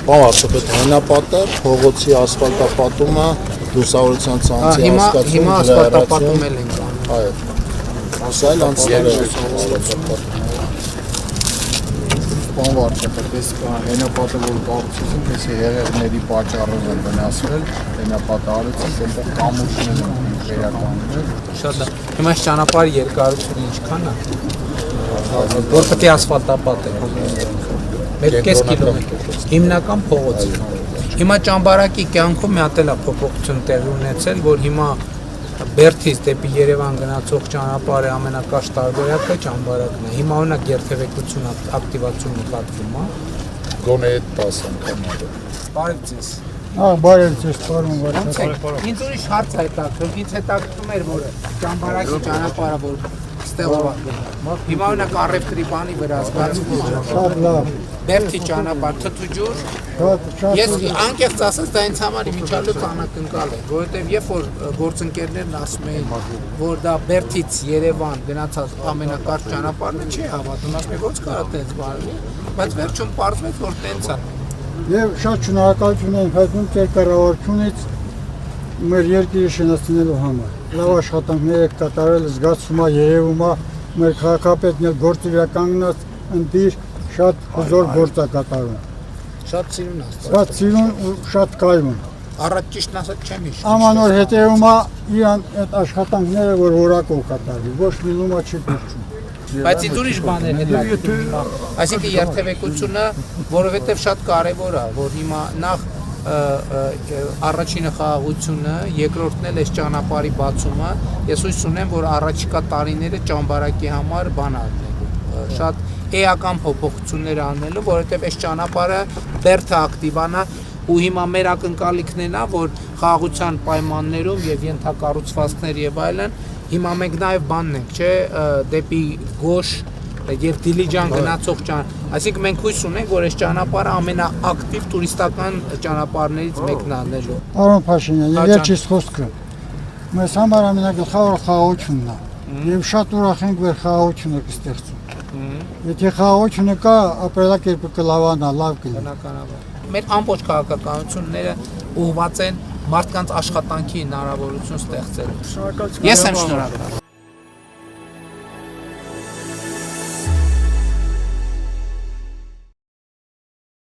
Բավարարապես հենապատը, փողոցի ասֆալտապատումը, լուսավորության ցանցի հասկացում, հիմա ասֆալտապատում ենք անում։ Այո։ Սա էլ անցել է Բավարարապես հենապատը որ կառուցեցին, այսի հեղեղների պատճառով են վնասվել, հենապատը արեցին, այնտեղ կամուրջներ են վերականգնել։ Շատ լավ։ Հիմա այս ճանապարհի երկարությունը ինչքան է։ Որ պետք է ասֆալտապատ է։ 1.5 կիլոմետր։ Հիմնական փողոց։ Հիմա Ճամբարակի կյանքում մի հատ էլ է փոփոխություն տեղի ունեցել, որ հիմա Բերդից դեպի Երևան գնացող ճանապարհի ամենակարճ տարբերակը Ճամբարակն է։ Հիմա օրինակ երթևեկություն ակտիվացիոն նկատվում է։ Գոնե այդ 10 անգամ։ Բարև ձեզ։ Բարև ձեզ, պարոն վարչապետ։ Ինձ ուրիշ հարց հետաքրքրում, ինձ հետաքրքրում էր, որ Ճամբարակի ճանապարհը որ ստեղով է։ Հիմա օրինակ առևտրի բանի վրա զգացվում է։ Շատ լավ։ Բերդի ճանապարհ թթուջուր։ Ես անկեղծ ասած դա ինձ համար իմիջիալոց անակնկալ է, որովհետև երբ որ գործընկերներն ասում էին, որ դա Բերդից Երևան գնացած ամենակարճ ճանապարհն է, չի հավատում, ասում են ո՞նց կարա տենց բառնի, բայց վերջում պարզվեց, որ տենց է։ Եվ շատ շնորհակալություն եմ հայտնում ձեր կառավարությունից մեր երկիրը շնորհացնելու համար։ Լավ աշխատանքներ եք կատարել, զգացվում է, երևում է, մեր քաղաքապետն էլ գործի վրա կանգնած ընտիր շատ հզոր գործ է կատարում։ Շատ սիրուն ասած։ Շատ սիրուն ու շատ կայուն։ Առաջ ճիշտն ասած չեմ հիշում։ Ամանոր հետևում է իրան այդ աշխատանքները, որ որակով կատարվի, ոչ մի լումա չի դուրչում։ Բայց ինձ ուրիշ բաներ հետաքրքրում է։ Այսինքն երթևեկությունը, որովհետև շատ կարևոր է, որ հիմա նախ առաջինը խաղաղությունը, երկրորդն էլ այս ճանապարհի բացումը, ես հույս ունեմ, որ առաջիկա տարիները Ճամբարակի համար բան առնելու, շատ էական փոփոխություններ անելու, որովհետև այս ճանապարհը Բերդը ակտիվանա ու հիմա մեր ակնկալիքն է, որ խաղաղության պայմաններում եւ ենթակառուցվածքներ եւ այլն, հիմա մենք նաեւ բանն ենք, չէ, դեպի Գոշ եւ Դիլիջան գնացող այսինքն մենք հույս ունենք, որ այս ճանապարհը ամենաակտիվ տուրիստական ճանապարհներից մեկն է անելու։ Պարոն Փաշինյան, երջից խոսքը մեզ համար ամենագլխավորը խաղաղությունն է եւ շատ ուրախ ենք, որ խաղաղությունը կստեղծում։ Եթե խաղաղությունը կա, ապրելակերպը կլավանա, լավ կլինի։ Բնականաբար։ Մեր ամբողջ քաղաքականությունները ուղղված են մարդկանց աշխատանքի հնարավորություն ստեղծելու։ Ես եմ շնորհակալ։